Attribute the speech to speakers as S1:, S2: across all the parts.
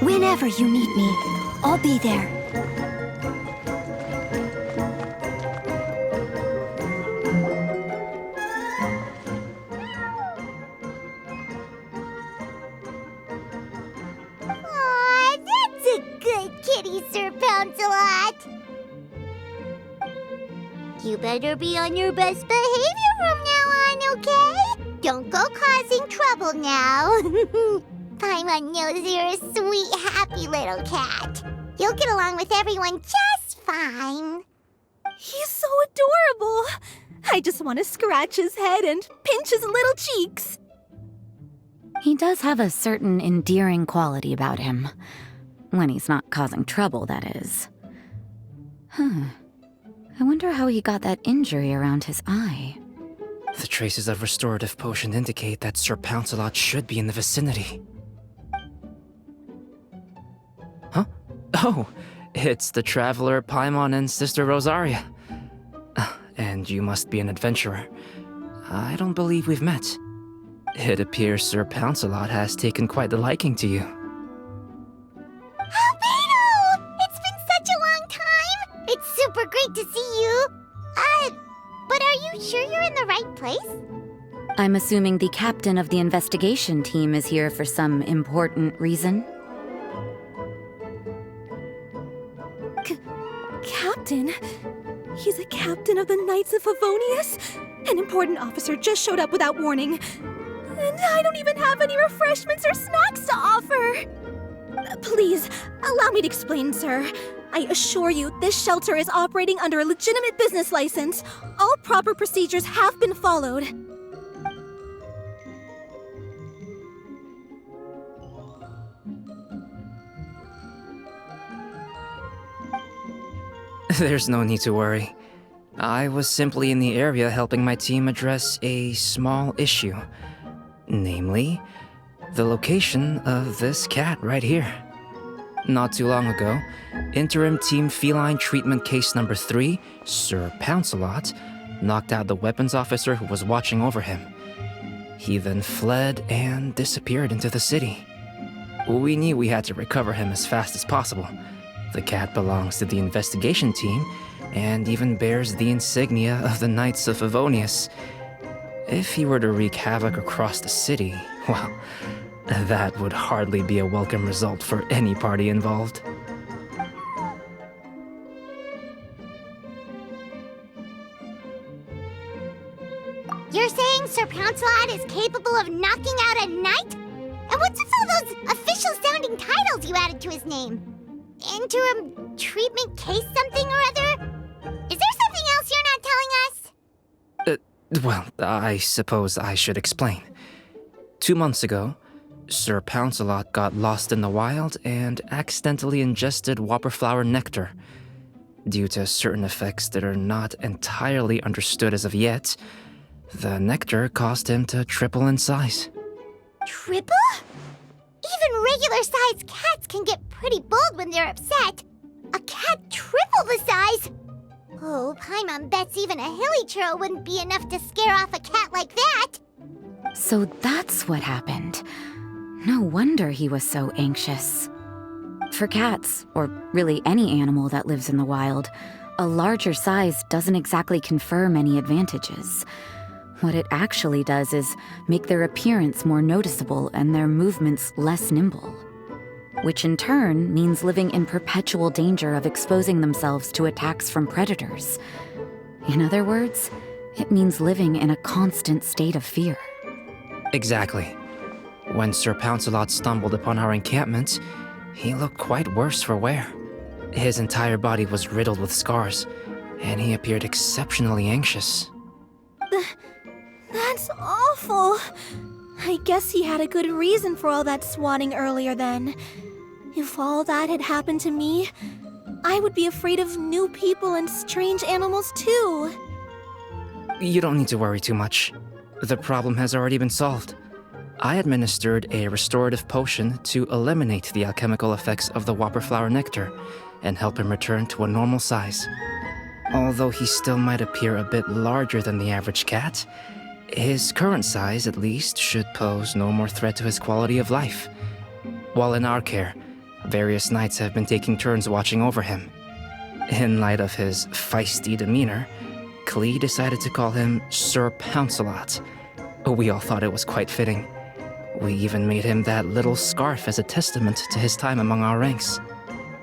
S1: Whenever you need me, I'll be there.
S2: Aw, that's a good kitty, Sir Pouncelot. You better be on your best behavior from now on, okay? Don't go causing trouble now. Paimon knows you're a sweet, happy little cat. You'll get along with everyone just fine.
S3: He's so adorable. I just want to scratch his head and pinch his little cheeks.
S4: He does have a certain endearing quality about him. When he's not causing trouble, that is. I wonder how he got that injury around his eye.
S5: The traces of restorative potion indicate that Sir Pouncelot should be in the vicinity. Huh? Oh, it's the traveler Paimon and Sister Rosaria. And you must be an adventurer. I don't believe we've met. It appears Sir Pouncelot has taken quite the liking to you.
S2: Albedo! It's been such a long time! It's super great to see you. But are you sure you're in the right place?
S4: I'm assuming the captain of the investigation team is here for some important reason?
S3: Captain? He's a captain of the Knights of Favonius? An important officer just showed up without warning. And I don't even have any refreshments or snacks to offer. Please, allow me to explain, sir. I assure you, this shelter is operating under a legitimate business license. All proper procedures have been followed.
S5: There's no need to worry. I was simply in the area helping my team address a small issue. Namely, the location of this cat right here. Not too long ago, Interim Team Feline Treatment Case Number 3, Sir Pouncelot, knocked out the weapons officer who was watching over him. He then fled and disappeared into the city. We knew we had to recover him as fast as possible. The cat belongs to the investigation team and even bears the insignia of the Knights of Favonius. If he were to wreak havoc across the city, well, that would hardly be a welcome result for any party involved.
S2: You're saying Sir Pouncelot is capable of knocking out a knight? And what's with all those official-sounding titles you added to his name? Interim treatment case something or other? Is there something else you're not telling us?
S5: Well, I suppose I should explain. 2 months ago, Sir Pouncelot got lost in the wild and accidentally ingested whopperflower nectar. Due to certain effects that are not entirely understood as of yet, the nectar caused him to triple in size.
S2: Triple? Even regular-sized cats can get pretty bold when they're upset. A cat triple the size? Oh, Paimon bets even a hilly churl wouldn't be enough to scare off a cat like that.
S4: So that's what happened. No wonder he was so anxious. For cats, or really any animal that lives in the wild, a larger size doesn't exactly confer many advantages. What it actually does is make their appearance more noticeable and their movements less nimble, which in turn means living in perpetual danger of exposing themselves to attacks from predators. In other words, it means living in a constant state of fear.
S5: Exactly. When Sir Pouncelot stumbled upon our encampment, he looked quite worse for wear. His entire body was riddled with scars, and he appeared exceptionally anxious.
S3: That's awful. I guess he had a good reason for all that swatting earlier then. If all that had happened to me, I would be afraid of new people and strange animals too.
S5: You don't need to worry too much. The problem has already been solved. I administered a restorative potion to eliminate the alchemical effects of the whopperflower nectar and help him return to a normal size. Although he still might appear a bit larger than the average cat, his current size, at least, should pose no more threat to his quality of life. While in our care, various knights have been taking turns watching over him. In light of his feisty demeanor, Klee decided to call him Sir Pouncelot. We all thought it was quite fitting. We even made him that little scarf as a testament to his time among our ranks.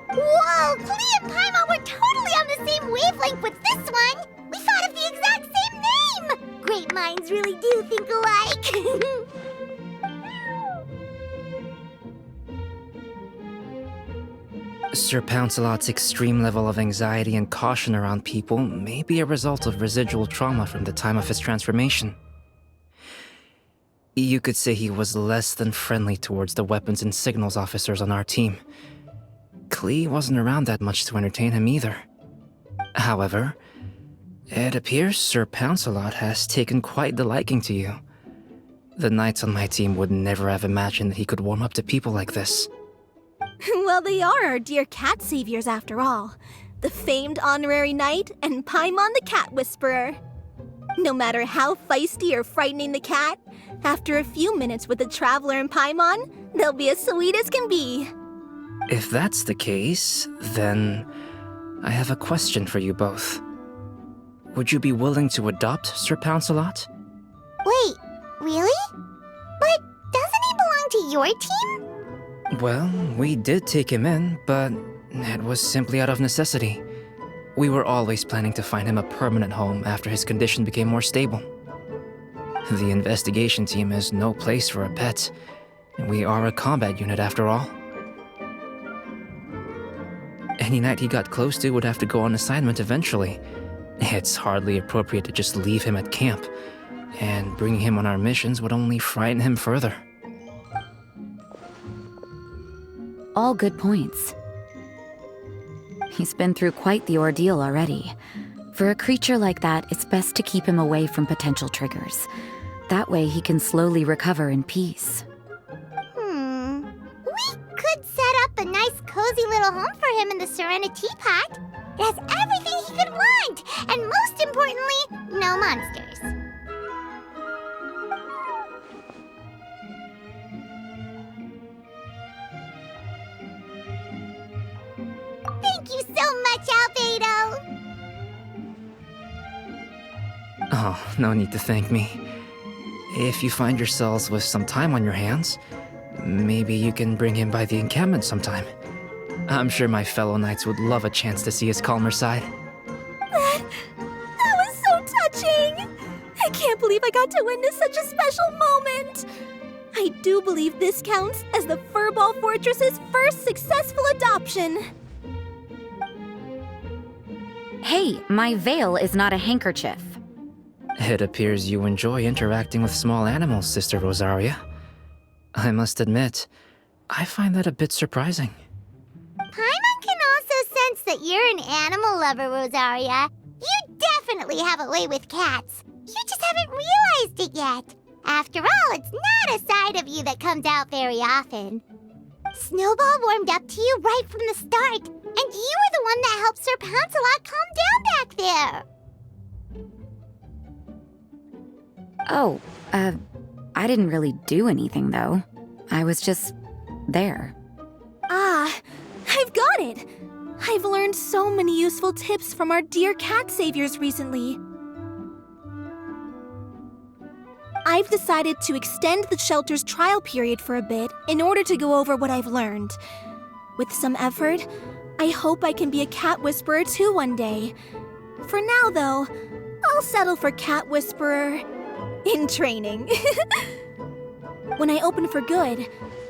S2: Whoa, Klee and Paimon were totally on the same wavelength with this one! We thought of the exact same name! Great minds really do think alike!
S5: Sir Pouncelot's extreme level of anxiety and caution around people may be a result of residual trauma from the time of his transformation. You could say he was less than friendly towards the weapons and signals officers on our team. Klee wasn't around that much to entertain him either. However, it appears Sir Pouncelot has taken quite the liking to you. The knights on my team would never have imagined that he could warm up to people like this.
S3: Well, they are our dear cat saviors after all. The famed honorary knight and Paimon the cat whisperer. No matter how feisty or frightening the cat, after a few minutes with the traveler and Paimon, they'll be as sweet as can be.
S5: If that's the case, then I have a question for you both. Would you be willing to adopt Sir Pouncelot?
S2: Wait, really? But doesn't he belong to your team?
S5: Well, we did take him in, but it was simply out of necessity. We were always planning to find him a permanent home after his condition became more stable. The investigation team is no place for a pet. We are a combat unit after all. Any knight he got close to would have to go on assignment eventually. It's hardly appropriate to just leave him at camp, and bringing him on our missions would only frighten him further.
S4: All good points. He's been through quite the ordeal already. For a creature like that, it's best to keep him away from potential triggers. That way he can slowly recover in peace.
S2: We could set up a nice cozy little home for him in the Serenity Pot. It has everything he could want, and most importantly, no monsters. Thank you so much, Albedo!
S5: Oh, no need to thank me. If you find yourselves with some time on your hands, maybe you can bring him by the encampment sometime. I'm sure my fellow knights would love a chance to see his calmer side.
S3: That was so touching! I can't believe I got to witness such a special moment! I do believe this counts as the Furball Fortress's first successful adoption.
S4: Hey, my veil is not a handkerchief.
S5: It appears you enjoy interacting with small animals, Sister Rosaria. I must admit, I find that a bit surprising.
S2: Paimon can also sense that you're an animal lover, Rosaria. You definitely have a way with cats. You just haven't realized it yet. After all, it's not a side of you that comes out very often. Snowball warmed up to you right from the start, and you were the one that helped Sir Pouncelot calm down back there.
S4: Oh, I didn't really do anything, though. I was just there.
S3: Ah, I've got it! I've learned so many useful tips from our dear cat saviors recently. I've decided to extend the shelter's trial period for a bit in order to go over what I've learned. With some effort, I hope I can be a cat whisperer too one day. For now, though, I'll settle for cat whisperer in training. When I open for good,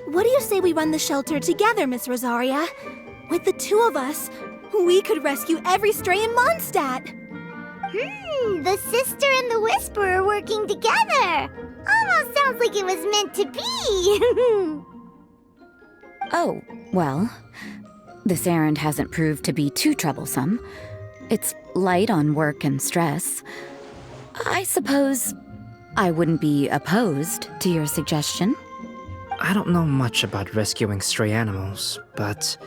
S3: what do you say we run the shelter together, Miss Rosaria? With the two of us, we could rescue every stray in Mondstadt.
S2: The sister and the whisperer working together. Almost sounds like it was meant to be.
S4: Oh, well, this errand hasn't proved to be too troublesome. It's light on work and stress. I suppose I wouldn't be opposed to your suggestion.
S5: I don't know much about rescuing stray animals, but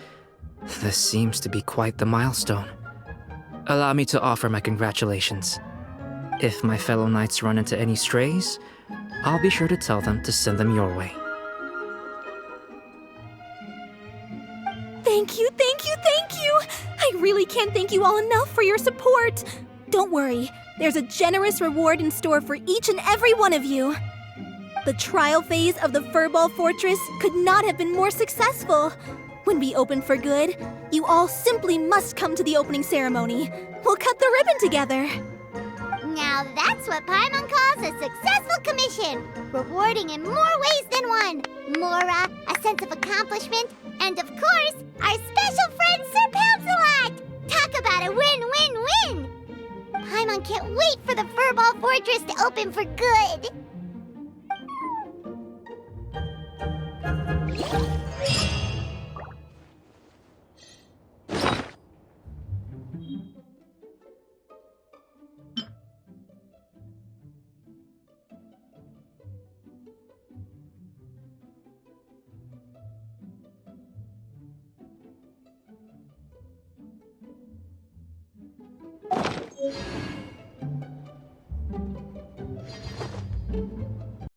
S5: this seems to be quite the milestone. Allow me to offer my congratulations. If my fellow knights run into any strays, I'll be sure to tell them to send them your way.
S3: Thank you, thank you, thank you! I really can't thank you all enough for your support. Don't worry, there's a generous reward in store for each and every one of you. The trial phase of the Furball Fortress could not have been more successful. When we open for good, you all simply must come to the opening ceremony. We'll cut the ribbon together.
S2: Now that's what Paimon calls a successful commission. Rewarding in more ways than one. Mora, a sense of accomplishment, and of course, our special friend Sir Pouncelot! Talk about a win-win-win! Paimon can't wait for the Furball Fortress to open for good.